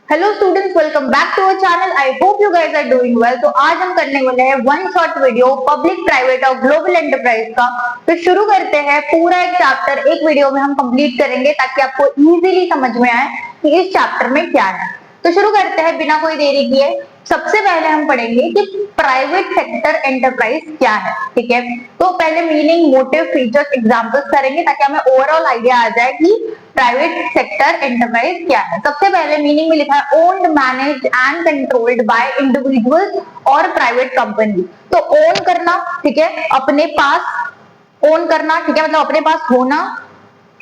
Hello students, welcome back to our channel. I hope you guys are doing well. तो आज हम करने वाले हैं one short video public private और ग्लोबल एंटरप्राइज का। तो शुरू करते हैं। पूरा एक चैप्टर एक वीडियो में हम कंप्लीट करेंगे ताकि आपको इजीली समझ में आए कि इस चैप्टर में क्या है। तो शुरू करते हैं बिना कोई देरी किए। सबसे पहले हम पढ़ेंगे कि प्राइवेट सेक्टर एंटरप्राइज क्या है। ठीक है, तो पहले मीनिंग, मोटिव, फीचर्स, एग्जांपल्स करेंगे ताकि हमें ओवरऑल आइडिया आ जाए कि प्राइवेट सेक्टर एंटरप्राइज क्या है। सबसे पहले मीनिंग में लिखा है owned, managed and controlled by individuals और प्राइवेट कंपनी। तो ओन करना, ठीक है, अपने पास ओन करना, ठीक है, मतलब अपने पास होना।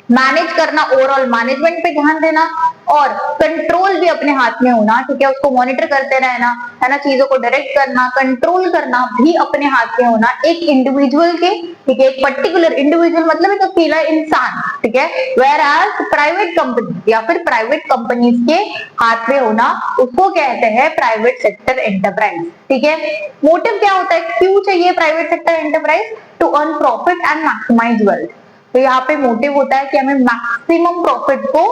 मैनेज करना, ओवरऑल मैनेजमेंट पे ध्यान देना। और कंट्रोल भी अपने हाथ में होना, ठीक है, उसको मॉनिटर करते रहना, है ना, चीजों को डायरेक्ट करना, कंट्रोल करना भी अपने हाथ में होना एक इंडिविजुअल के, ठीक है, एक पर्टिकुलर इंडिविजुअल मतलब एक अकेला इंसान, ठीक है। वेयर एज प्राइवेट कंपनी या फिर प्राइवेट कंपनीज के हाथ में होना, उसको कहते हैं प्राइवेट सेक्टर एंटरप्राइज। ठीक है, मोटिव क्या होता है, क्यों चाहिए private sector enterprise? To earn profit and maximise wealth. तो यहाँ पे मोटिव होता है कि हमें मैक्सिमम प्रॉफिट को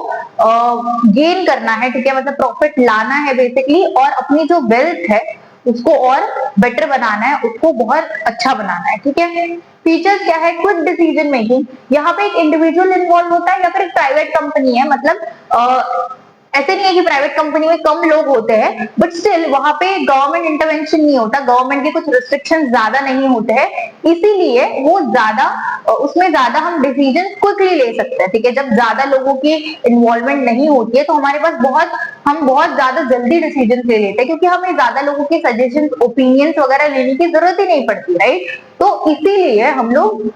गेन करना है, ठीक है, मतलब प्रॉफिट लाना है बेसिकली, और अपनी जो वेल्थ है उसको और बेटर बनाना है, उसको बहुत अच्छा बनाना है। ठीक है, फीचर्स क्या है? Quick decision making. यहाँ पे एक इंडिविजुअल इन्वॉल्व होता है या फिर एक प्राइवेट कंपनी है, मतलब ऐसे नहीं है कि प्राइवेट कंपनी में कम लोग होते हैं, बट स्टिल वहां पे गवर्नमेंट इंटरवेंशन नहीं होता, गवर्नमेंट के कुछ रिस्ट्रिक्शन ज्यादा नहीं होते हैं, इसीलिए वो ज्यादा उसमें ज्यादा हम डिसीजन क्विकली ले सकते हैं। ठीक है, जब ज्यादा लोगों की इन्वॉल्वमेंट नहीं होती है तो हमारे पास हम बहुत ज्यादा जल्दी डिसीजन ले लेते हैं, क्योंकि हमें ज्यादा लोगों के सजेशन, ओपिनियंस वगैरह लेने की जरूरत ही नहीं पड़ती, राइट। तो इसीलिए हम लोग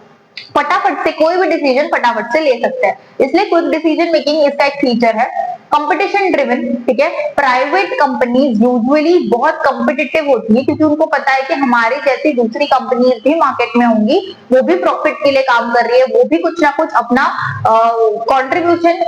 फटाफट से कोई भी डिसीजन फटाफट से ले सकते हैं, इसलिए क्विक डिसीजन मेकिंग इसका एक फीचर है। कंपटीशन ड्रिवन, ठीक है, प्राइवेट कंपनीज यूजुअली बहुत कंपिटिटिव होती है, क्योंकि उनको पता है कि हमारी जैसी दूसरी कंपनीज भी मार्केट में होंगी, वो भी प्रॉफिट के लिए काम कर रही है, वो भी कुछ ना कुछ अपना कंट्रीब्यूशन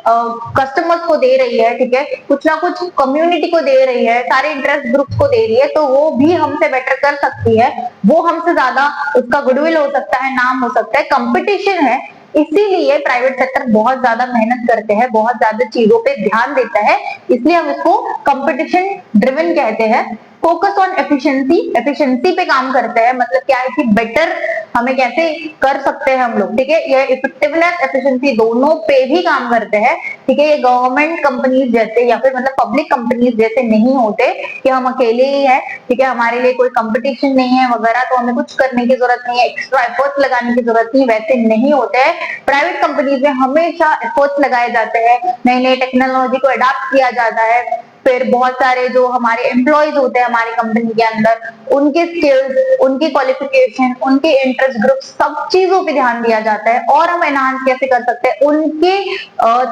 कस्टमर्स को दे रही है, ठीक है, कुछ ना कुछ कम्युनिटी को दे रही है, सारे इंटरेस्ट ग्रुप्स को दे रही है, तो वो भी हमसे बेटर कर सकती है, वो हमसे ज्यादा उसका गुडविल हो सकता है, नाम हो सकता है, कंपटीशन है। इसीलिए प्राइवेट सेक्टर बहुत ज्यादा मेहनत करते हैं, बहुत ज्यादा चीजों पे ध्यान देता है, इसलिए हम इसको कंपटीशन ड्रिवन कहते हैं। फोकस ऑन एफिशिएंसी, एफिशिएंसी पे काम करते हैं, मतलब क्या है कि बेटर हमें कैसे कर सकते हैं हम लोग, ठीक है, ये इफेक्टिवनेस, एफिशिएंसी दोनों पे भी काम करते हैं। ठीक है, ये गवर्नमेंट कंपनीज जैसे या फिर मतलब पब्लिक कंपनीज जैसे नहीं होते कि हम अकेले ही है, ठीक है, हमारे लिए कोई कंपटीशन नहीं है वगैरह, तो हमें कुछ करने की जरूरत नहीं है, एक्स्ट्रा एफर्ट्स लगाने की जरूरत नहीं, वैसे नहीं होते हैं। प्राइवेट कंपनीज में हमेशा एफर्ट्स लगाए जाते हैं, नई नई टेक्नोलॉजी को अडॉप्ट किया जाता है, फिर बहुत सारे जो हमारे एम्प्लॉयज होते हैं हमारी कंपनी के अंदर, उनके स्किल्स, उनकी क्वालिफिकेशन, उनके इंटरेस्ट ग्रुप, सब चीजों पे ध्यान दिया जाता है, और हम एनहांस कैसे कर सकते हैं उनके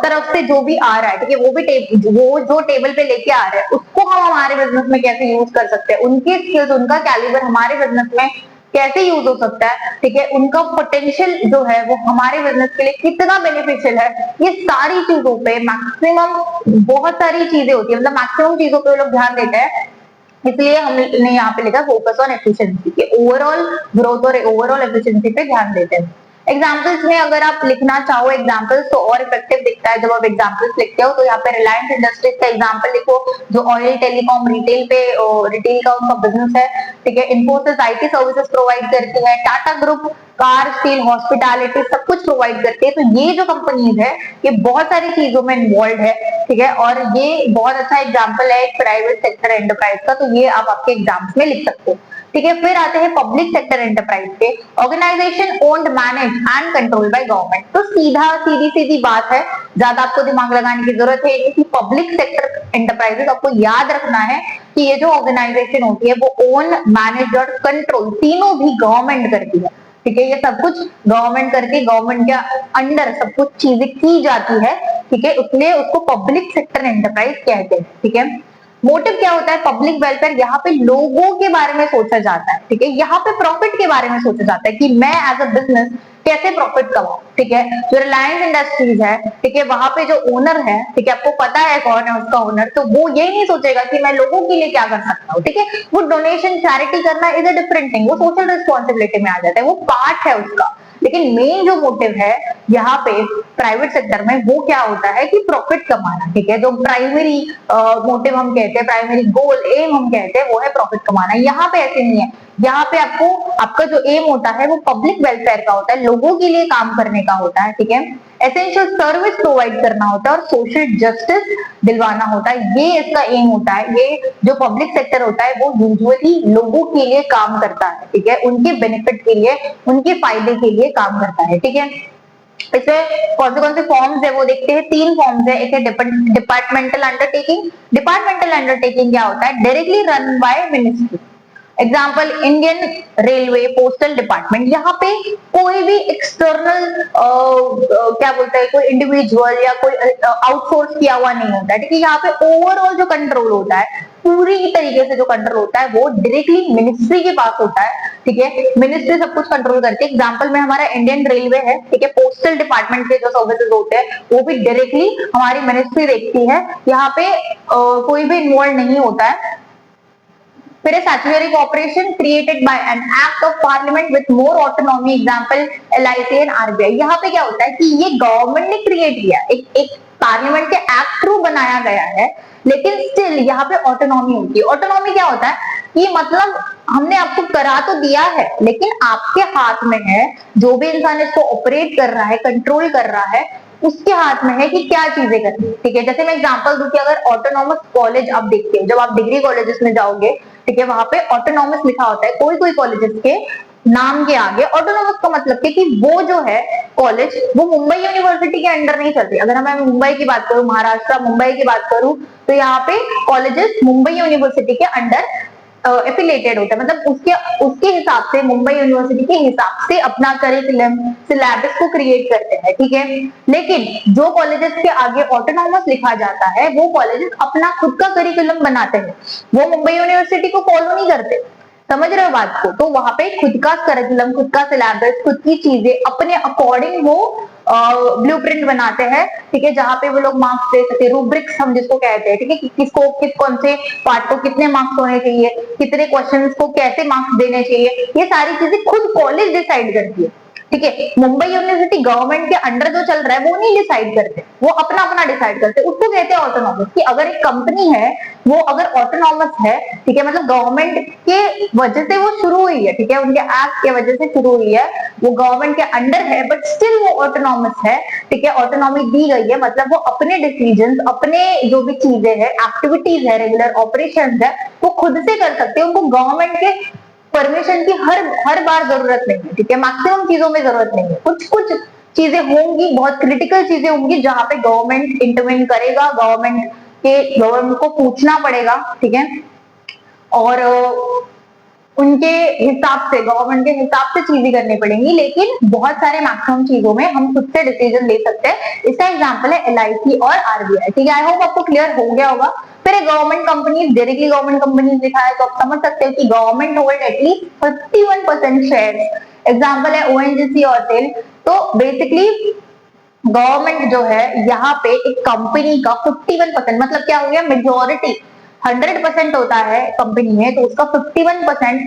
तरफ से जो भी आ रहा है, ठीक है, वो जो टेबल पे लेके आ रहे हैं उसको हम हमारे बिजनेस में कैसे यूज कर सकते हैं, उनके स्किल्स, उनका कैलिबर हमारे बिजनेस में कैसे यूज हो सकता है, ठीक है, उनका पोटेंशियल जो है वो हमारे बिजनेस के लिए कितना बेनिफिशियल है, ये सारी चीजों पे मैक्सिमम, बहुत सारी चीजें होती है, मतलब मैक्सिमम चीजों पे लोग ध्यान देते हैं, इसलिए हमने यहाँ पे लिखा फोकस ऑन एफिशिएंसी, के ओवरऑल ग्रोथ और ओवरऑल एफिशिएंसी पे ध्यान देते हैं। एग्जाम्पल्स में अगर आप लिखना चाहो एग्जाम्पल्स तो और इफेक्टिव दिखता है जब आप एग्जाम्पल्स लिखते हो, तो यहाँ पे रिलायंस इंडस्ट्रीज का एग्जाम्पल लिखो, जो ऑयल, टेलीकॉम, रिटेल पे रिटेल का उनका बिजनेस है, ठीक है, इन्फोसिस आईटी सर्विसेज प्रोवाइड करती है, Tata group car, steel, hospitality सब कुछ प्रोवाइड करती है। तो ये जो कंपनीज है ये बहुत सारी चीजों में इन्वॉल्व है, ठीक है, और ये बहुत अच्छा एग्जाम्पल है एक प्राइवेट सेक्टर एंटरप्राइज का, तो ये आप आपके एग्जाम्स में लिख सकते हो। ठीक है, फिर आते हैं पब्लिक सेक्टर एंटरप्राइज पे। Organisation owned, manage and control by government. तो सीधी बात है, ज्यादा आपको दिमाग लगाने की जरूरत है कि पब्लिक सेक्टर एंटरप्राइजेस, आपको याद रखना है कि ये जो ऑर्गेनाइजेशन होती है वो ओन, मैनेज और कंट्रोल तीनों भी गवर्नमेंट करती है, ठीक है, ये सब कुछ गवर्नमेंट करके गवर्नमेंट के अंडर सब कुछ चीजें की जाती है, ठीक है, इसलिए उसको पब्लिक सेक्टर एंटरप्राइज कहते हैं। ठीक है, मोटिव क्या होता है? पब्लिक वेलफेयर, यहाँ पे लोगों के बारे में सोचा जाता है, ठीक है, यहाँ पे प्रॉफिट के बारे में सोचा जाता है कि मैं एज अ बिजनेस कैसे प्रॉफिट कमाऊं, ठीक है। जो रिलायंस इंडस्ट्रीज है, ठीक है, वहां पे जो ओनर है, ठीक है, आपको पता है कौन है उसका ओनर, तो वो ये नहीं सोचेगा कि मैं लोगों के लिए क्या कर सकता हूँ, ठीक है, वो डोनेशन, चैरिटी करना इज अ डिफरेंट थिंग, वो सोशल रिस्पॉन्सिबिलिटी में आ जाता है, वो पार्ट है उसका, लेकिन मेन जो मोटिव है यहाँ पे प्राइवेट सेक्टर में वो क्या होता है कि प्रॉफिट कमाना, ठीक है। जो प्राइमरी मोटिव हम कहते हैं, प्राइमरी गोल एम हम कहते हैं, वो है प्रॉफिट कमाना। यहाँ पे ऐसे नहीं है, यहाँ पे आपको आपका जो एम होता है वो पब्लिक वेलफेयर का होता है, लोगों के लिए काम करने का होता है, ठीक है। एसेंशियल सर्विस प्रोवाइड करना होता है और सोशल जस्टिस दिलवाना होता है, ये इसका एम होता है। ये जो पब्लिक सेक्टर होता है वो यूजुअली लोगों के लिए काम करता है, ठीक है, उनके बेनिफिट के लिए, उनके फायदे के लिए काम करता है, ठीक है। इसे कौन से फॉर्म्स है वो देखते हैं। 3 फॉर्म्स है। एक है डिपार्टमेंटल अंडरटेकिंग। डिपार्टमेंटल अंडरटेकिंग क्या होता है? Directly run by ministry. Example Indian railway, postal department. यहाँ पे कोई भी एक्सटर्नल क्या बोलते हैं, कोई इंडिविजुअल या कोई आउटसोर्स किया हुआ नहीं होता है, ठीक है। यहाँ पे ओवरऑल जो कंट्रोल होता है, पूरी तरीके से जो कंट्रोल होता है वो डायरेक्टली मिनिस्ट्री के पास होता है, ठीक है। मिनिस्ट्री सब कुछ कंट्रोल करती है। एग्जाम्पल में हमारा इंडियन रेलवे है, ठीक है। पोस्टल डिपार्टमेंट के जो सर्विसेज होते हैं वो भी डायरेक्टली हमारी मिनिस्ट्री देखती है, यहाँ पे कोई भी इन्वॉल्व नहीं होता है। फिर statutory corporation created by an act of parliament with more autonomy, example LIC and RBI। यहाँ पे क्या होता है कि ये गवर्नमेंट ने क्रिएट किया, एक पार्लियामेंट के एक्ट थ्रू बनाया गया है, लेकिन स्टिल यहाँ पे ऑटोनॉमी होती है। ऑटोनॉमी क्या होता है कि मतलब हमने आपको करा तो दिया है, लेकिन आपके हाथ में है, जो भी इंसान इसको ऑपरेट कर रहा है, कंट्रोल कर रहा है, उसके हाथ में है कि क्या चीजें करनी है, ठीक है। जैसे मैं एग्जांपल दूं कि अगर ऑटोनॉमस कॉलेज आप देखते हैं, जब आप डिग्री कॉलेजेस में जाओगे, ठीक है, वहां पे ऑटोनॉमस लिखा होता है, कोई कॉलेजेस के नाम के आगे ऑटोनॉमस का मतलब कि वो जो है कॉलेज वो मुंबई यूनिवर्सिटी के अंडर नहीं चलती। अगर मैं मुंबई की बात करूं, महाराष्ट्र मुंबई की बात करूं, तो यहाँ पे कॉलेजेस मुंबई यूनिवर्सिटी के अंडर एफिलेटेड होता है, मतलब उसके हिसाब से, मुंबई यूनिवर्सिटी के हिसाब से अपना करिकुलम, सिलेबस को क्रिएट करते हैं, ठीक है। लेकिन जो कॉलेजेस के आगे ऑटोनॉमस लिखा जाता है वो कॉलेजेस अपना खुद का करिकुलम बनाते हैं, वो मुंबई यूनिवर्सिटी को फॉलो नहीं करते। समझ रहे हो बात को? तो वहां पे खुद का करिकुलम, खुद का सिलेबस, खुद की चीजें अपने अकॉर्डिंग वो ब्लूप्रिंट बनाते हैं, ठीक है, जहां पे वो लोग मार्क्स दे सके, रूब्रिक्स हम जिसको कहते हैं, ठीक है, किसको कौन से पार्ट को कितने मार्क्स होने चाहिए, कितने क्वेश्चंस को कैसे मार्क्स देने चाहिए, ये सारी चीजें खुद कॉलेज डिसाइड करती है, ठीक है। मुंबई यूनिवर्सिटी गवर्नमेंट के अंडर जो चल रहा है वो नहीं डिसाइड करते, वो अपना अपना डिसाइड करते, उसको कहते हैं ऑटोनॉमस। कि अगर एक कंपनी है वो अगर ऑटोनॉमस है, ठीक है, मतलब गवर्नमेंट के वजह से वो शुरू हुई है, ठीक है, उनके एक्ट के वजह से शुरू हुई है, वो गवर्नमेंट के अंडर है, बट स्टिल वो ऑटोनॉमस है, ठीक है, ऑटोनॉमी दी गई है, मतलब वो अपने डिसीजन, अपने जो भी चीजें है, एक्टिविटीज है, रेगुलर ऑपरेशन है, वो खुद से कर सकते हैं, उनको गवर्नमेंट के परमिशन की हर बार जरूरत नहीं है, ठीक है। मैक्सिमम चीजों में जरूरत नहीं है, कुछ चीजें होंगी, बहुत क्रिटिकल चीजें होंगी जहां पे गवर्नमेंट इंटरवेन करेगा, गवर्नमेंट को पूछना पड़ेगा, ठीक है, और उनके हिसाब से, गवर्नमेंट के हिसाब से चीजें करनी पड़ेंगी। लेकिन बहुत सारे मैक्सिमम चीजों में हम खुद से डिसीजन ले सकते हैं। इसका एग्जांपल है LIC और RBI, ठीक है। आई होप आपको क्लियर हो गया होगा। फिर government company, directly government company लिखा है तो आप समझ सकते हैं कि government hold at least 31% share. Example है ONGC और सेल। तो बेसिकली गवर्नमेंट जो है यहाँ पे एक कंपनी का 51%, मतलब क्या हो गया, मेजोरिटी 100% होता है कंपनी में, तो उसका 51%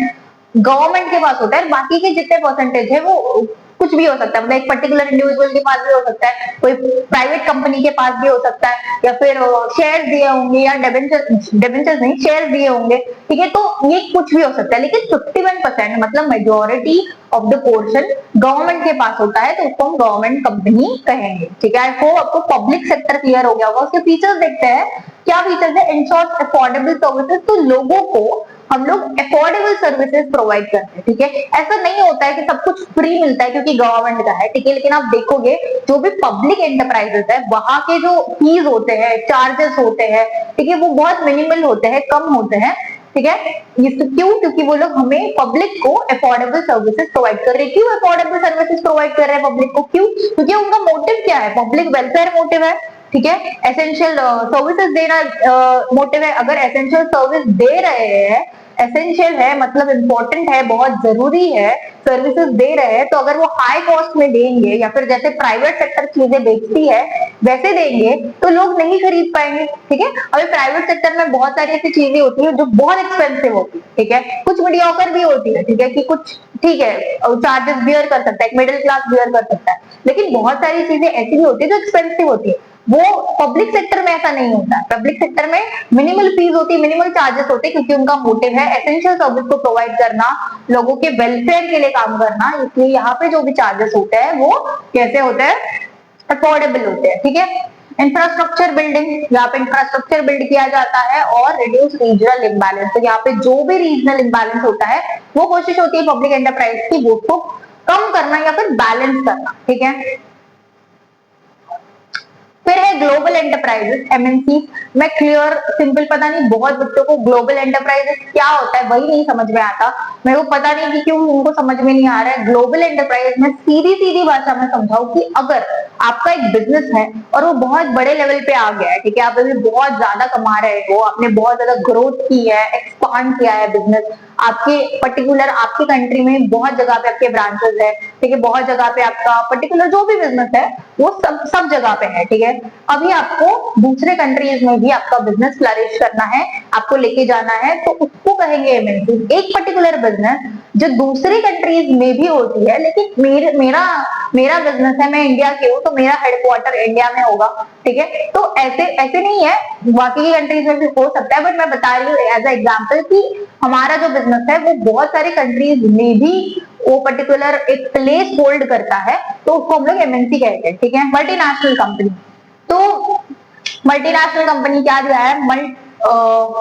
गवर्नमेंट के पास होता है, बाकी के जितने परसेंटेज है वो कुछ भी हो सकता है, मतलब एक पर्टिकुलर इंडिविजुअल के पास भी हो सकता है, कोई प्राइवेट कंपनी के पास भी हो सकता है, या फिर शेयर दिए होंगे, या डिबेंचर्स नहीं, शेयर दिए होंगे, ठीक है। तो ये कुछ भी हो सकता है, लेकिन 51% मतलब majority of the portion government के पास होता है, तो उसको हम गवर्नमेंट कंपनी कहेंगे, ठीक है। आई होप आपको पब्लिक सेक्टर क्लियर हो गया होगा। उसके फीचर्स देखते हैं, क्या फीचर्स है। इंश्योर्स अफोर्डेबल सर्विसेज, तो लोगों को हम लोग अफोर्डेबल सर्विसेज प्रोवाइड करते हैं, ठीक है। ऐसा नहीं होता है कि सब कुछ फ्री मिलता है क्योंकि गवर्नमेंट का है, ठीक है, लेकिन आप देखोगे जो भी पब्लिक एंटरप्राइजेस है वहां के जो फीस होते हैं, चार्जेस होते हैं, ठीक है, वो बहुत मिनिमल होते हैं, कम होते हैं, ठीक है। क्यों? क्योंकि वो लोग हमें पब्लिक को अफोर्डेबल सर्विसेज प्रोवाइड कर रहे हैं। क्यों अफोर्डेबल सर्विसेज प्रोवाइड कर रहे हैं पब्लिक को? क्यों? क्योंकि उनका मोटिव क्या है, पब्लिक वेलफेयर मोटिव है, ठीक है। एसेंशियल सर्विसेज देना मोटिव है। अगर एसेंशियल सर्विस दे रहे हैं एसेंशियल है, मतलब इम्पोर्टेंट है, बहुत जरूरी है, सर्विसेज दे रहे हैं, तो अगर वो हाई कॉस्ट में देंगे या फिर जैसे प्राइवेट सेक्टर चीजें बेचती है वैसे देंगे तो लोग नहीं खरीद पाएंगे। ठीक है, अभी प्राइवेट सेक्टर में बहुत सारी ऐसी चीजें होती है जो बहुत एक्सपेंसिव होती है। ठीक है, कुछ मीडियोकर भी होती है। ठीक है, कि कुछ ठीक है चार्जेस बियर कर सकता है, एक मिडिल क्लास बियर कर सकता है, लेकिन बहुत सारी चीजें ऐसी भी होती है जो एक्सपेंसिव होती है। वो पब्लिक सेक्टर में ऐसा नहीं होता है। पब्लिक सेक्टर में मिनिमल फीस होती है, मिनिमल चार्जेस होते हैं, क्योंकि उनका मोटिव है एसेंशियल सर्विस को प्रोवाइड करना, लोगों के वेलफेयर के लिए काम करना, इसलिए यहाँ पे जो भी चार्जेस होते हैं वो कैसे होते हैं, अफोर्डेबल होते हैं। ठीक है, इंफ्रास्ट्रक्चर बिल्डिंग, यहाँ पे इंफ्रास्ट्रक्चर बिल्ड किया जाता है और रिड्यूस रीजनल इम्बैलेंस, तो यहाँ पे जो भी रीजनल इम्बैलेंस होता है वो कोशिश होती है पब्लिक एंटरप्राइज की वो उसको कम करना या फिर बैलेंस करना। ठीक है, फिर है ग्लोबल एंटरप्राइजेस, एमएनसी। मैं क्लियर सिंपल, पता नहीं बहुत बच्चों को ग्लोबल एंटरप्राइजेस क्या होता है वही नहीं समझ में आता। मेरे को पता नहीं कि क्यों उनको समझ में नहीं आ रहा है। ग्लोबल एंटरप्राइज में सीधी सीधी भाषा में समझाऊं कि अगर आपका एक बिजनेस है और वो बहुत बड़े लेवल पे आ गया है, ठीक है, आप अभी बहुत ज्यादा कमा रहे हो, आपने बहुत ज्यादा ग्रोथ की है, एक्सपांड किया है बिजनेस, आपके पर्टिकुलर आपकी कंट्री में बहुत जगह पे आपके ब्रांचेस है, ठीक है, बहुत जगह पे आपका पर्टिकुलर जो भी बिजनेस है वो सब जगह पे है। ठीक है, अभी आपको दूसरे कंट्रीज में भी आपका बिजनेस फ्लरिश करना है, आपको लेके जाना है, तो उसको कहेंगे एमएनसी। एक पर्टिकुलर बिजनेस जो दूसरी कंट्रीज में भी होती है, लेकिन मेरा बिजनेस है, मैं इंडिया की हूँ तो मेरा हेडक्वार्टर इंडिया में होगा। ठीक है, तो ऐसे नहीं है, बाकी की कंट्रीज में भी हो सकता है, बट मैं बता रही हूँ एज अ एग्जाम्पल कि हमारा जो बिजनेस है वो बहुत सारी कंट्रीज में भी वो पर्टिकुलर एक प्लेस होल्ड करता है, तो उसको हम लोग एमएनसी कहते हैं। ठीक है, मल्टीनेशनल कंपनी। तो मल्टीनेशनल कंपनी क्या दिया है,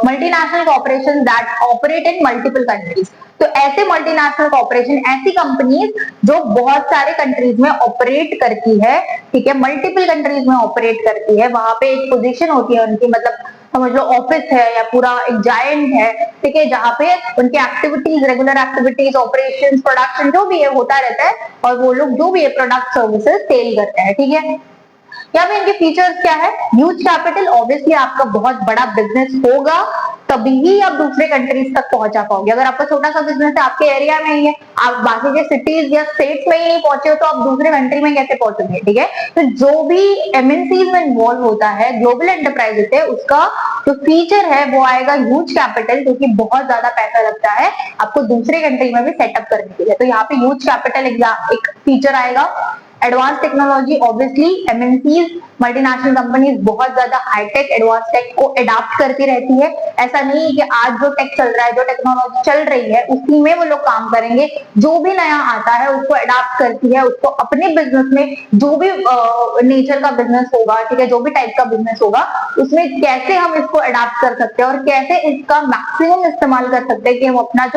multinational corporation that operate in multiple countries. तो ऐसे मल्टीनेशनल कॉर्पोरेशन, ऐसी कंपनीज जो बहुत सारे कंट्रीज में ऑपरेट करती है, ठीक है, मल्टीपल कंट्रीज में ऑपरेट करती है, वहां पे एक पोजीशन होती है उनकी, मतलब समझ लो ऑफिस है या पूरा एक जायंट है, ठीक है, जहाँ पे उनकी activities, regular activities, operations, production जो भी है होता रहता है, और वो लोग जो भी है प्रोडक्ट सर्विसेज सेल करते हैं। ठीक है, यहाँ पे इनके फीचर्स क्या है, ह्यूज कैपिटल, ऑब्वियसली आपका बहुत बड़ा बिजनेस होगा तभी ही आप दूसरे कंट्रीज तक पहुंचा पाओगे। अगर आपका छोटा सा बिजनेस है, आपके एरिया में ही है, आप बाकी के सिटीज या स्टेट्स में ही नहीं पहुंचे हो, तो आप दूसरे कंट्री में कैसे पहुंचोगे। ठीक है, तो जो भी एमएनसीज में इन्वॉल्व होता है, ग्लोबल एंटरप्राइजेस है, उसका जो फीचर है वो आएगा ह्यूज कैपिटल, क्योंकि बहुत ज्यादा पैसा लगता है आपको दूसरे कंट्री में भी सेटअप करने के लिए, तो यहाँ पे ह्यूज कैपिटल एक फीचर आएगा। Advance technology, obviously MNCs, multinational companies बहुत ज्यादा हाईटेक एडवांस टेक को अडॉप्ट करती रहती है। ऐसा नहीं है कि आज जो टेक चल रहा है, जो टेक्नोलॉजी चल रही है उसी में वो लोग काम करेंगे, जो भी नया आता है उसको अडॉप्ट करती है, उसको अपने बिजनेस में जो भी नेचर का बिजनेस होगा, ठीक है, जो भी टाइप का बिजनेस होगा उसमें कैसे हम इसको अडॉप्ट कर सकते हैं और कैसे इसका मैक्सिमम इस्तेमाल कर सकते हैं कि हम अपना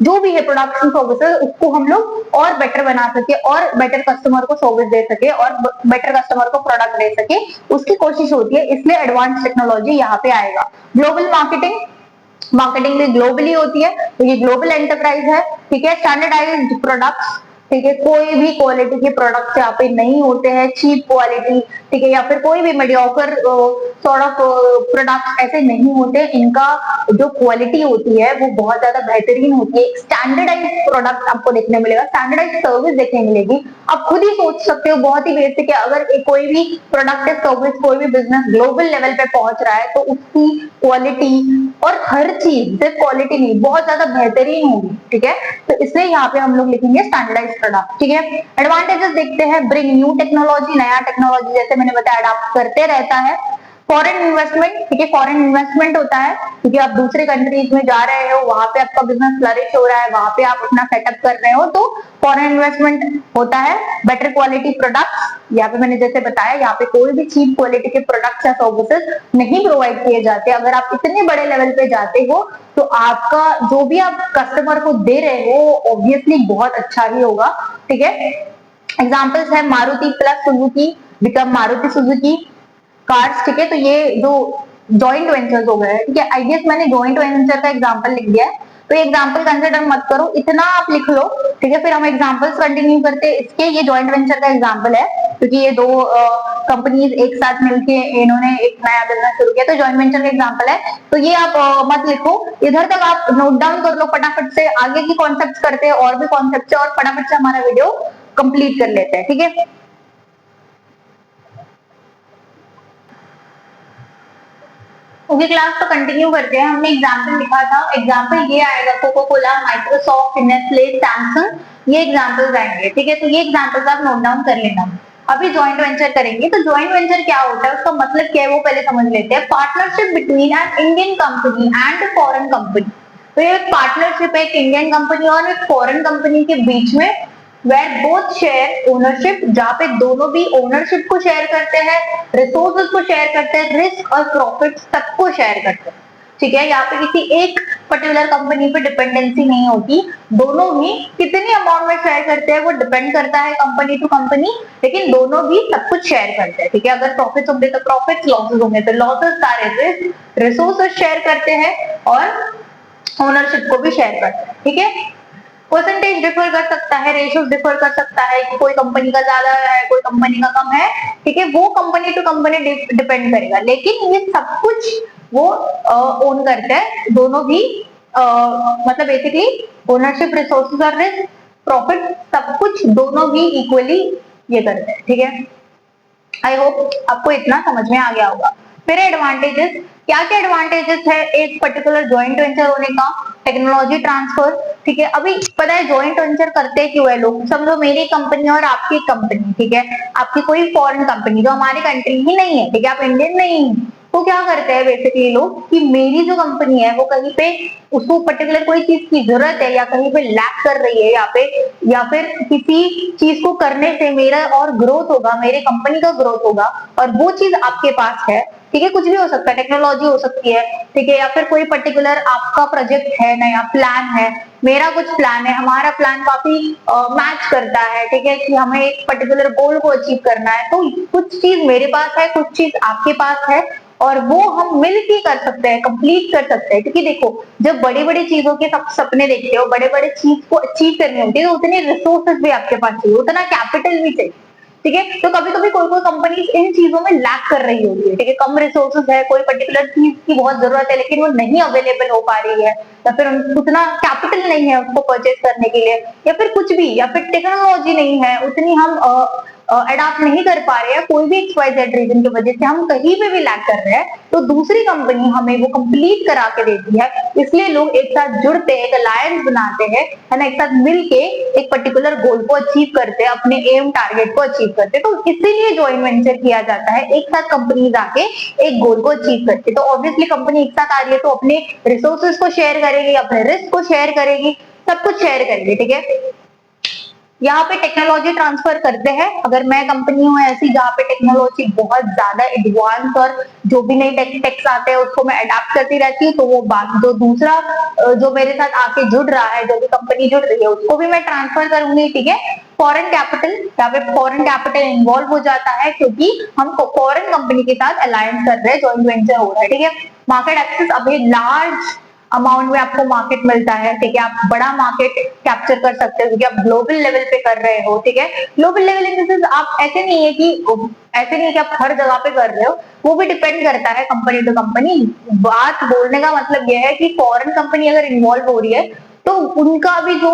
जो भी है प्रोडक्शन सर्विसेज उसको हम लोग और बेटर बना सके और बेटर कस्टमर को सर्विस दे सके और बेटर कस्टमर को प्रोडक्ट दे सके, उसकी कोशिश होती है, इसलिए एडवांस टेक्नोलॉजी यहाँ पे आएगा। ग्लोबल मार्केटिंग भी ग्लोबली होती है, तो ये ग्लोबल एंटरप्राइज है। ठीक है, स्टैंडर्डाइज्ड प्रोडक्ट्स, ठीक है, कोई भी क्वालिटी के प्रोडक्ट्स यहाँ पे नहीं होते हैं, चीप क्वालिटी, ठीक है, या फिर कोई भी मीडियोकर सॉर्ट ऑफ प्रोडक्ट्स ऐसे नहीं होते, इनका जो क्वालिटी होती है वो बहुत ज्यादा बेहतरीन होती है। स्टैंडर्डाइज्ड प्रोडक्ट आपको देखने मिलेगा, स्टैंडर्डाइज्ड सर्विस देखने मिलेगी। आप खुद ही सोच सकते हो, बहुत ही बेसिक है, अगर कोई भी प्रोडक्ट सर्विस, कोई भी बिजनेस ग्लोबल लेवल पे पहुंच रहा है तो उसकी क्वालिटी और हर चीज, सिर्फ क्वालिटी नहीं, बहुत ज्यादा बेहतरीन होगी। ठीक है, तो इसलिए यहाँ पे हम लोग लिखेंगे स्टैंडर्डाइज्ड प्रोडक्ट। ठीक है, एडवांटेजेस देखते हैं, ब्रिंग न्यू टेक्नोलॉजी, नया टेक्नोलॉजी जैसे मैंने बताया अडॉप्ट करते रहता है। फॉरेन इन्वेस्टमेंट, ठीक है, फॉरेन इन्वेस्टमेंट होता है क्योंकि आप दूसरे कंट्रीज में जा रहे हो, वहां पे आपका बिजनेस फ्लरिश हो रहा है, वहां पे आप अपना सेटअप कर रहे हो, तो फॉरेन इन्वेस्टमेंट होता है। बेटर क्वालिटी प्रोडक्ट्स, यहाँ पे मैंने जैसे बताया, यहाँ पे कोई भी चीप क्वालिटी के प्रोडक्ट्स या सर्विसेज नहीं प्रोवाइड किए जाते। अगर आप इतने बड़े लेवल पे जाते हो तो आपका जो भी आप कस्टमर को दे रहे हो ऑब्वियसली बहुत अच्छा ही होगा। ठीक है, एग्जाम्पल्स है Maruti plus Suzuki, become Maruti Suzuki cars. ठीक है, तो ये जो जॉइंट वेंचर्स हो गए, ठीक है, आई गेस मैंने जॉइंट वेंचर का एग्जांपल लिख दिया है, तो एग्जांपल कंसिडर मत करो, इतना आप लिख लो। ठीक है, फिर हम एग्जांपल्स कंटिन्यू करते हैं इसके। ये जॉइंट वेंचर का एग्जांपल है क्योंकि ये दो कंपनीज एक साथ मिलके इन्होंने एक नया बिजनेस शुरू किया, तो तो ज्वाइंट वेंचर का एग्जांपल है। तो ये आप मत लिखो, इधर तक आप नोट डाउन कर लो फटाफट से, आगे की कॉन्सेप्ट करते हैं और भी कॉन्सेप्ट है और फटाफट से हमारा वीडियो कंप्लीट कर लेते हैं, ठीक है। ओके क्लास, तो कंटिन्यू करते हैं। हमने एग्जांपल लिखा था, एग्जांपल ये आएगा Coca Cola, Microsoft, Nestle, Samsung, ये एग्जांपल्स आएंगे, ठीक है। तो ये एग्जांपल्स आप नोट डाउन कर लेना। अभी ज्वाइंट वेंचर करेंगे, तो ज्वाइंट वेंचर क्या होता है, उसका मतलब क्या है वो पहले समझ लेते हैं। Partnership between an Indian company and foreign company. तो ये पार्टनरशिप है एक इंडियन कंपनी और एक फॉरेन कंपनी के बीच में, वेयर बोथ शेयर ओनरशिप, जहाँ पे दोनों भी ओनरशिप को शेयर करते हैं, रिसोर्सेज को शेयर करते हैं, रिस्क और प्रॉफिट सबको शेयर करते हैं, ठीक है। यहाँ पे किसी एक पर्टिकुलर कंपनी पे डिपेंडेंसी नहीं होती, दोनों भी कितनी अमाउंट में शेयर करते हैं वो डिपेंड करता है कंपनी टू कंपनी, लेकिन दोनों भी सब कुछ शेयर करते हैं, ठीक है। अगर प्रॉफिट होंगे तो प्रॉफिट, लॉसेस होंगे तो लॉसेस, सारे रिस्क रिसोर्सेज शेयर करते हैं और ओनरशिप को भी शेयर करते हैं, ठीक है। परसेंटेज डिफर कर सकता है, रेशियोज डिफर कर सकता है कि कोई कंपनी का ज्यादा है कोई कंपनी का कम है, ठीक है, वो कंपनी टू कंपनी डिपेंड करेगा, लेकिन ये सब कुछ वो ओन करते हैं दोनों भी, मतलब बेसिकली ओनरशिप, रिसोर्सेज और रिस्क, प्रॉफिट सब कुछ दोनों भी इक्वली ये करते हैं, ठीक है। आई होप आपको इतना समझ में आ गया होगा। फिर एडवांटेजेस, क्या क्या एडवांटेजेस है एक पर्टिकुलर ज्वाइंट वेंचर होने का। टेक्नोलॉजी ट्रांसफर, ठीक है। अभी पता है ज्वाइंट वेंचर करते क्यों है लोग, समझो मेरी कंपनी और आपकी कंपनी, ठीक है, आपकी कोई फॉरेन कंपनी जो हमारी कंट्री ही नहीं है, ठीक है, आप इंडियन नहीं है, तो क्या करते हैं बेसिकली लोग कि मेरी जो कंपनी है वो कहीं पे उसको पर्टिकुलर कोई चीज की जरूरत है या कहीं पे लैक कर रही है यहाँ पे, या फिर किसी चीज को करने से मेरा और ग्रोथ होगा, मेरे कंपनी का ग्रोथ होगा, और वो चीज आपके पास है, ठीक है, कुछ भी हो सकता है, टेक्नोलॉजी हो सकती है, ठीक है, या फिर कोई पर्टिकुलर आपका प्रोजेक्ट है, नया प्लान है, मेरा कुछ प्लान है, हमारा प्लान काफी मैच करता है, ठीक है, कि हमें एक पर्टिकुलर गोल को अचीव करना है, तो कुछ चीज मेरे पास है, कुछ चीज आपके पास है, और वो हम मिलकर कर सकते हैं, कंप्लीट कर सकते हैं। क्योंकि देखो जब बड़ी बड़ी चीजों के सपने देखते हो, बड़े बड़े चीज को अचीव करनी होती है, तो उतने रिसोर्सेज भी आपके पास चाहिए, उतना कैपिटल भी चाहिए, ठीक है। तो कभी कभी कोई कंपनी इन चीजों में लैक कर रही होती है, ठीक है, कम रिसोर्सेज है, कोई पर्टिकुलर चीज की बहुत जरूरत है लेकिन वो नहीं अवेलेबल हो पा रही है, या फिर उतना कैपिटल नहीं है उसको परचेज करने के लिए, या फिर कुछ भी, या फिर टेक्नोलॉजी नहीं है उतनी, हम अडॉप्ट नहीं कर पा रहे हैं, कोई भी XYZ रीजन की वजह से हम कहीं पे भी लैक कर रहे हैं, तो दूसरी कंपनी हमें वो कंप्लीट करा के देती है। इसलिए लोग एक साथ जुड़ते हैं, एक अलायंस बनाते हैं, है ना, एक साथ मिलके एक पर्टिकुलर गोल को अचीव करते हैं, अपने एम टारगेट को अचीव करते हैं। तो इसीलिए ज्वाइंट वेंचर किया जाता है, एक साथ कंपनीज आके एक गोल को अचीव करते हैं। तो ऑब्वियसली कंपनी एक साथ आ रही है तो अपने रिसोर्सेज को शेयर करेगी, अपने रिस्क को शेयर करेगी, सब कुछ शेयर करेगी, ठीक है। यहाँ पे टेक्नोलॉजी ट्रांसफर करते हैं, अगर मैं कंपनी हूँ ऐसी जहाँ पे टेक्नोलॉजी बहुत ज्यादा एडवांस और जो भी नई टेक्स आते हैं उसको मैं अडाप्ट करती रहती हूँ, तो वो बात जो दूसरा जो मेरे साथ आके जुड़ रहा है, जो भी कंपनी जुड़ रही है, उसको भी मैं ट्रांसफर करूंगी, ठीक है। फॉरेन कैपिटल, यहाँ पे फॉरेन कैपिटल इन्वॉल्व हो जाता है क्योंकि हम फॉरेन कंपनी के साथ अलायंस कर रहे हैं, जॉइंट वेंचर हो रहा है, ठीक है। मार्केट एक्सेस, अभी लार्ज अमाउंट में आपको मार्केट मिलता है, ठीक है, आप बड़ा मार्केट कैप्चर कर सकते हो क्योंकि आप ग्लोबल लेवल पे कर रहे हो, ठीक है। Global level in the sense आप ऐसे नहीं है कि आप हर जगह पे कर रहे हो, वो भी डिपेंड करता है कंपनी टू कंपनी। बात बोलने का मतलब यह है कि फॉरेन कंपनी अगर इन्वॉल्व हो रही है तो उनका भी जो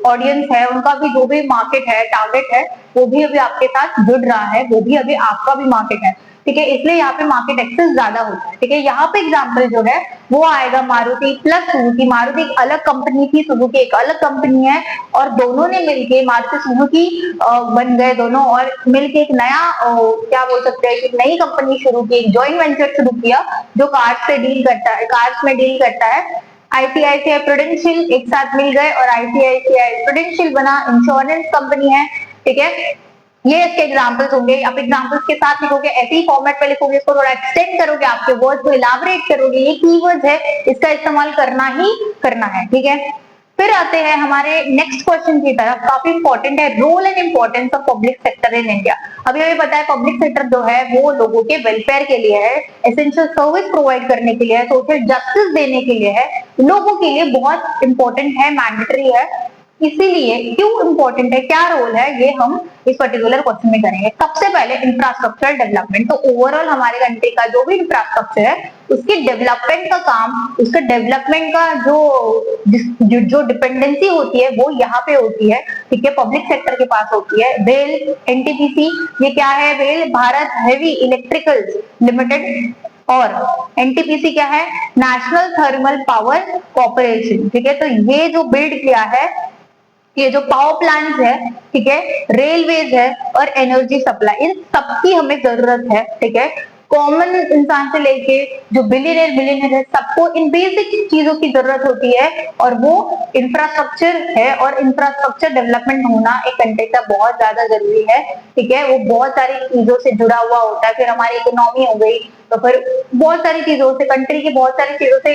ऑडियंस है, उनका भी जो भी मार्केट है, टारगेट है, वो भी अभी आपके साथ जुड़ रहा है, वो भी अभी आपका भी मार्केट है, ठीक है, इसलिए यहाँ पे मार्केट एक्सेस ज्यादा होता है, ठीक है। यहाँ पे एग्जांपल जो है वो आएगा मारुति प्लस सुजुकी। मारुति एक अलग कंपनी थी, सुजुकी एक अलग कंपनी है, और दोनों ने मिलके मारुति सुजुकी बन गए दोनों, और मिलके एक नया क्या बोल सकते हैं, एक नई कंपनी शुरू की, एक जॉइंट वेंचर शुरू किया जो कार्स से डील करता है, कार्स में डील करता है। ICICI प्रूडेंशियल एक साथ मिल गए और ICICI प्रूडेंशियल बना, इंश्योरेंस कंपनी है, ठीक है। ये इसके एग्जांपल्स होंगे, आप एग्जांपल्स के साथ लिखोगे, ऐसे ही फॉर्मेट में लिखोगे, इसको थोड़ा एक्सटेंड करोगे, आपके वर्ड्स को इलाबोरेट करोगे, ये कीवर्ड्स है, इसका इस्तेमाल करना ही करना है, ठीक है। फिर आते हैं हमारे नेक्स्ट क्वेश्चन की तरफ, काफी इंपॉर्टेंट है, role and importance of public sector in India. अभी हमें पता है पब्लिक सेक्टर जो है वो लोगों के वेलफेयर के लिए है, एसेंशियल सर्विस प्रोवाइड करने के लिए है, सोशल जस्टिस देने के लिए है, लोगों के लिए बहुत इंपॉर्टेंट है, मैंडेटरी है, इसीलिए क्यों इंपॉर्टेंट है, क्या रोल है, ये हम इस पर्टिकुलर क्वेश्चन में करेंगे। सबसे पहले इंफ्रास्ट्रक्चर डेवलपमेंट, तो ओवरऑल हमारे कंट्री का जो भी इंफ्रास्ट्रक्चर है उसके डेवलपमेंट का काम, उसके डेवलपमेंट का जो डिपेंडेंसी होती है वो यहाँ पे होती है, ठीक है, पब्लिक सेक्टर के पास होती है। बेल एनटीपीसी, ये क्या है, BHEL Bharat heavy electricals limited, और एनटीपीसी क्या है, नेशनल थर्मल पावर कॉर्पोरेशन, ठीक है। तो ये जो बिल्ड किया है, ये जो पावर प्लांट्स है, ठीक है, रेलवेज है और एनर्जी सप्लाई, इन सबकी हमें जरूरत है, ठीक है। कॉमन इंसान से लेके जो बिलियनर है, सबको इन बेसिक चीजों की जरूरत होती है, और वो इंफ्रास्ट्रक्चर है, और इंफ्रास्ट्रक्चर डेवलपमेंट होना एक कंट्री का बहुत ज्यादा जरूरी है, ठीक है। वो बहुत सारी चीजों से जुड़ा हुआ होता है, फिर हमारी इकोनॉमी हो गई, तो फिर बहुत सारी चीजों से, कंट्री की बहुत सारी चीजों से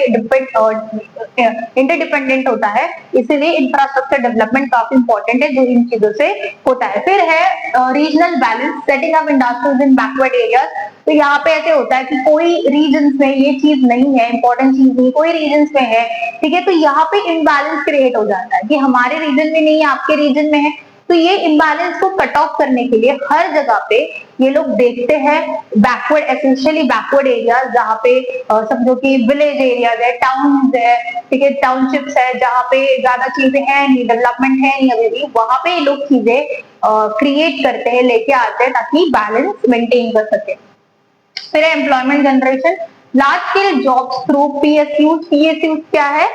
इंटरडिपेंडेंट होता है, इसीलिए इंफ्रास्ट्रक्चर डेवलपमेंट काफी इंपॉर्टेंट है जो इन चीजों से होता है। फिर है regional balance, setting up industries इन बैकवर्ड एरियाज, तो यहाँ पे ऐसे होता है कि कोई रीजन में ये चीज नहीं है, इंपॉर्टेंट चीज नहीं, कोई रीजन में है, ठीक है, तो यहाँ पे इम्बैलेंस क्रिएट हो जाता है कि हमारे रीजन में नहीं है, आपके रीजन में है। तो ये इम्बैलेंस को कट ऑफ करने के लिए हर जगह पे ये लोग देखते हैं बैकवर्ड, एसेंशियली बैकवर्ड एरियाज, जहाँ पे समझो कि विलेज एरियाज है, टाउन है, ठीक है, टाउनशिप्स है, जहाँ पे ज्यादा चीजें हैं नहीं, डेवलपमेंट है नहीं अभी भी, वहां पे ये लोग चीजें क्रिएट करते हैं, लेके आते हैं ताकि बैलेंस मेंटेन कर सके। फिर employment generation, large scale jobs through PSUs, PSUs क्या है,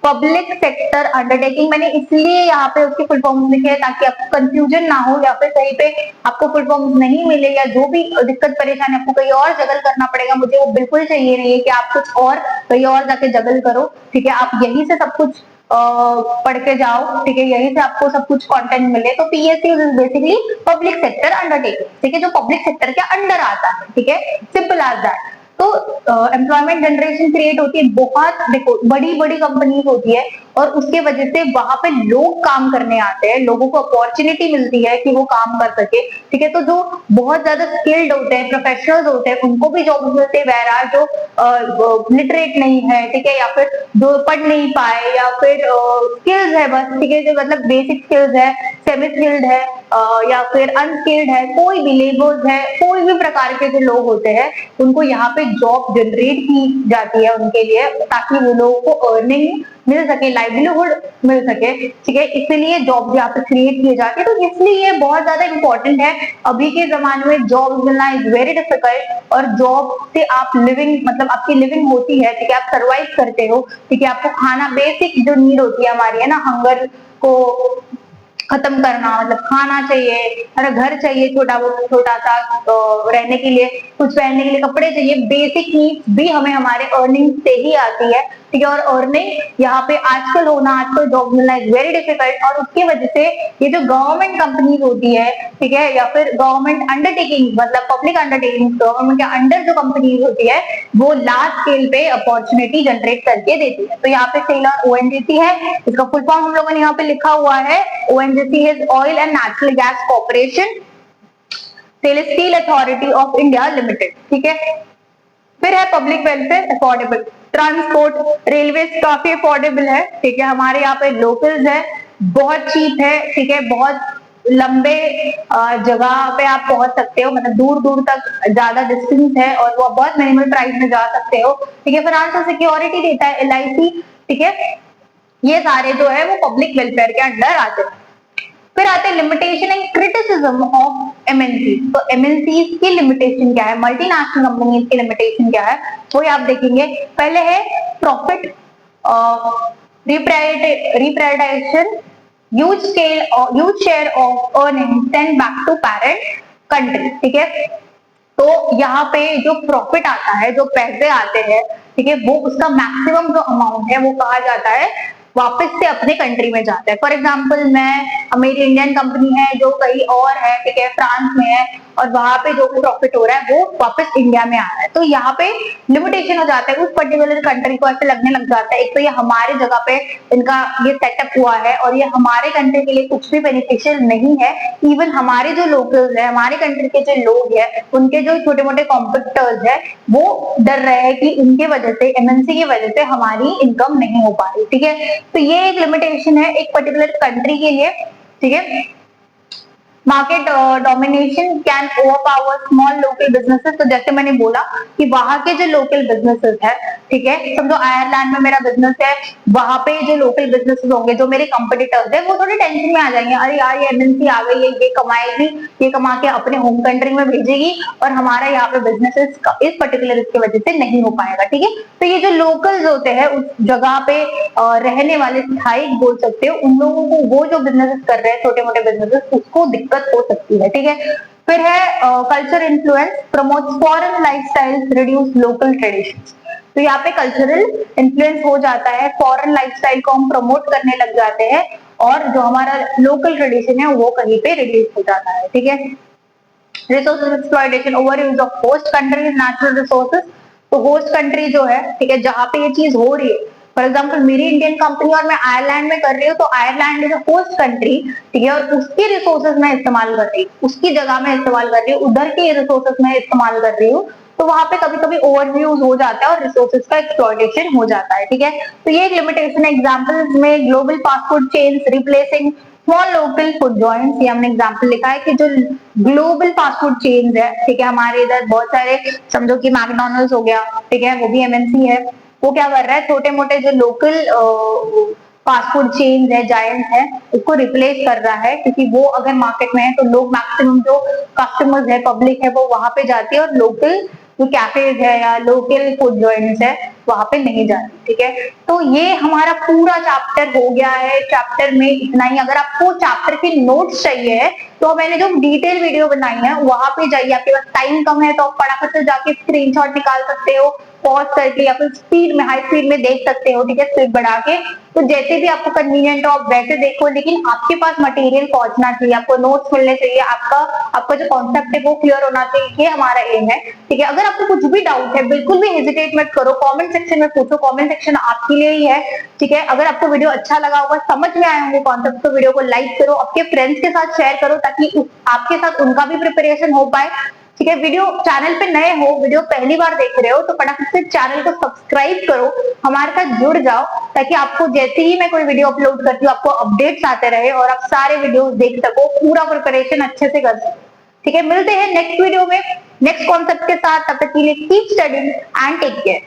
पब्लिक सेक्टर अंडरटेकिंग, मैंने इसलिए यहाँ पे उसके फुल फॉर्म्स लिखे हैं ताकि आपको कंफ्यूजन ना हो, या फिर कहीं पे आपको फुल फॉर्म्स नहीं मिले, या जो भी दिक्कत परेशानी आपको कहीं और जगल करना पड़ेगा, मुझे वो बिल्कुल चाहिए नहीं है कि आप कुछ और कहीं और जाके जगल करो, ठीक है, आप यहीं से सब कुछ पढ़ के जाओ, ठीक है, यहीं से आपको सब कुछ कंटेंट मिले। तो PSU is basically public sector undertaking, ठीक है, जो पब्लिक सेक्टर के अंडर आता है, ठीक है, सिंपल एज दैट। तो एम्प्लॉयमेंट जनरेशन क्रिएट होती है, बहुत देखो बड़ी बड़ी कंपनीज होती है, और उसके वजह से वहां पे लोग काम करने आते हैं, लोगों को अपॉर्चुनिटी मिलती है कि वो काम कर सके, ठीक है। तो जो बहुत ज्यादा स्किल्ड होते हैं, प्रोफेशनल्स होते हैं, उनको भी जॉब मिलते हैं, वैरा जो लिटरेट नहीं है, ठीक है, या फिर जो पढ़ नहीं पाए, या फिर स्किल्स है बस, ठीक है, जो मतलब बेसिक स्किल्स है, सेमी स्किल्ड है, या फिर अनस्किल्ड है, कोई भी लेबर्स है, कोई भी प्रकार के जो लोग होते हैं, उनको यहाँ पे जॉब जनरेट की जाती है उनके लिए, ताकि वो लोगों को अर्निंग मिल सके, लाइवलीहुड मिल सके, ठीक है, इसलिए जॉब यहाँ पे क्रिएट किए जाते हैं। तो इसलिए बहुत ज्यादा इंपॉर्टेंट है, अभी के जमाने में जॉब मिलना इज वेरी डिफिकल्ट, और जॉब से आप लिविंग, मतलब आपकी लिविंग होती है, ठीक है, आप सर्वाइव करते हो, ठीक है, आपको खाना, बेसिक जो नीड होती है हमारी, है ना, हंगर को खत्म करना, मतलब खाना चाहिए, है, घर चाहिए, छोटा सा रहने के लिए, कुछ पहनने के लिए कपड़े चाहिए, बेसिक नीड्स भी हमें हमारे अर्निंग से ही आती है, ठीक है। और अर्निंग यहाँ पे आजकल जॉब मिलना इज वेरी डिफिकल्ट, और उसकी वजह से ये जो गवर्नमेंट कंपनीज होती है, ठीक है, या फिर गवर्नमेंट अंडरटेकिंग, मतलब पब्लिक अंडरटेकिंग, गवर्नमेंट के अंडर जो कंपनीज होती है, वो लार्ज स्केल पे अपॉर्चुनिटी जनरेट करके देती है। तो यहाँ पे सेलर ओएनजीसी है, इसका फुल फॉर्म हम लोगों ने यहाँ पे लिखा हुआ है, ONGC is oil and natural gas corporation steel authority of India limited, ठीक है। फिर है public welfare, affordable transport, railway काफी अफोर्डेबल है, ठीक है, हमारे यहाँ पे लोकल्स है, बहुत चीप है, ठीक है, बहुत लंबे जगह पे आप पहुंच सकते हो, मतलब दूर दूर तक ज्यादा डिस्टेंस है, और वो बहुत मिनिमल प्राइस में जा सकते हो, ठीक है। फाइनेंशियल सिक्योरिटी देता है एलआईसी, ठीक है, ये सारे जो है वो पब्लिक वेलफेयर के अंडर आते हैं। फिर आते हैं limitation and criticism of MNC, तो एमएनसी की लिमिटेशन क्या है, मल्टीनेशनल कंपनीज की लिमिटेशन क्या है, वो आप देखेंगे। पहले है profit reprivatisation, huge share of earning send back to parent country, ठीक है। तो यहाँ पे जो प्रॉफिट आता है, जो पैसे आते हैं, ठीक है, वो उसका मैक्सिमम जो अमाउंट है वो कहा जाता है वापस से अपने कंट्री में जाता है। फॉर एग्जाम्पल मैं मेरी इंडियन कंपनी है जो कहीं और है, ठीक है, फ्रांस में है, और वहां पे जो भी प्रॉफिट हो रहा है वो वापस इंडिया में आ रहा है, तो यहाँ पे लिमिटेशन हो जाता है, उस पर्टिकुलर कंट्री को ऐसे लगने लग जाता है एक तो ये हमारे जगह पे इनका ये सेटअप हुआ है और ये हमारे कंट्री के लिए कुछ भी बेनिफिशियल नहीं है। इवन हमारे जो लोकल्स है, हमारे कंट्री के जो लोग हैं, उनके जो छोटे मोटे कॉम्पिटिटर्स है, वो डर रहे हैं कि इनके वजह से, एमएनसी की वजह से हमारी इनकम नहीं हो पा रही, ठीक है। तो ये एक लिमिटेशन है एक पर्टिकुलर कंट्री के लिए, ठीक है। Market domination can overpower small local businesses, तो जैसे मैंने बोला कि वहां के जो लोकल बिजनेसेस है, ठीक है, समझो आयरलैंड में मेरा बिजनेस है, वहां पे जो लोकल बिजनेसेस होंगे, जो मेरे कंपटीटर्स है, वो थोड़े टेंशन में आ जाएंगे, अरे यार ये एमएनसी आ गई है, ये कमाएगी, ये कमा के अपने होम कंट्री में भेजेगी और हमारा यहाँ पे बिजनेसेस इस पर्टिकुलर इसकी वजह से नहीं हो पाएगा, ठीक है। तो ये जो लोकल्स होते हैं उस जगह पे रहने वाले स्थायी बोल सकते हो, उन लोगों को वो जो बिजनेसेस कर रहे हैं, छोटे मोटे बिजनेसेस, उसको दिक्कत हो सकती है, ठीक है। फिर है culture influence promotes foreign lifestyle reduce local traditions, तो यहाँ पे कल्चरल इन्फ्लुएंस हो जाता है, फॉरेन लाइफस्टाइल को हम प्रमोट करने लग जाते हैं और जो हमारा लोकल ट्रेडिशन है वो कहीं पे रिड्यूस हो जाता है, ठीक है। Resources exploitation, over use of host countries natural resources, तो होस्ट कंट्री जो है, ठीक है, जहाँ पे ये चीज हो रही है, फॉर एग्जाम्पल मेरी इंडियन कंपनी और मैं आयरलैंड में कर रही हूँ, तो आयरलैंड इज होस्ट कंट्री, ठीक है, और उसके रिसोर्सेज मैं इस्तेमाल कर रही हूँ, उसकी जगह में इस्तेमाल कर रही हूँ, उधर के रिसोर्सेज मैं इस्तेमाल कर रही हूँ, तो वहां पे कभी कभी ओवर यूज हो जाता है और रिसोर्सेज का एक्सप्लॉयटेशन हो जाता है, ठीक है। तो ये एक लिमिटेशन है। एग्जाम्पल्स में global fast food chains replacing small local food joints, ये हमने एग्जाम्पल लिखा है कि जो ग्लोबल फास्ट फूड चेन्स है, ठीक है, हमारे इधर बहुत सारे, समझो कि मैकडोनल्ड्स हो गया, ठीक है, वो भी एमएनसी है, वो क्या कर रहा है, छोटे मोटे जो लोकल फास्ट फूड चेन्स है, जायंट्स है, उसको रिप्लेस कर रहा है, क्योंकि वो अगर मार्केट में है तो लोग मैक्सिमम जो कस्टमर्स है, पब्लिक है, वो वहां पे जाती है और लोकल जो कैफेज है या लोकल फूड जॉइंट्स है वहां पे नहीं जाती, ठीक है। तो ये हमारा पूरा चैप्टर हो गया है। चैप्टर में इतना ही। अगर आपको चैप्टर के नोट्स चाहिए तो मैंने जो डिटेल वीडियो बनाई है वहां पे जाइए, आपके पास टाइम कम है तो आप फटाफट से जाके स्क्रीनशॉट निकाल सकते हो, पॉज करके या फिर स्पीड में, हाई स्पीड में देख सकते हो, ठीक है, स्पीड बढ़ा के, तो जैसे भी आपको कन्वीनियंट हो आप वैसे देखो, लेकिन आपके पास मटेरियल पहुंचना चाहिए, आपको नोट्स मिलने चाहिए, आपका जो कॉन्सेप्ट है वो क्लियर होना चाहिए, ये हमारा एम है, ठीक है। अगर आपको कुछ भी डाउट है बिल्कुल भी हेजिटेट मत करो, कमेंट सेक्शन में पूछो, कमेंट सेक्शन आपके लिए ही है, ठीक है। अगर आपको वीडियो अच्छा लगा होगा, समझ में आए होंगे कॉन्सेप्ट, तो वीडियो को लाइक करो, आपके फ्रेंड्स के साथ शेयर करो ताकि आपके साथ उनका भी प्रिपरेशन हो पाए, ठीक है। वीडियो चैनल पे नए हो, वीडियो पहली बार देख रहे हो तो फटाफट से चैनल को सब्सक्राइब करो, हमारे साथ जुड़ जाओ ताकि आपको जैसे ही मैं कोई वीडियो अपलोड करती हूँ आपको अपडेट्स आते रहे और आप सारे वीडियोस देख सको, पूरा प्रिपरेशन अच्छे से कर सको, ठीक है। मिलते हैं नेक्स्ट वीडियो में नेक्स्ट कॉन्सेप्ट के साथ, तब तक के लिए keep studying and take care.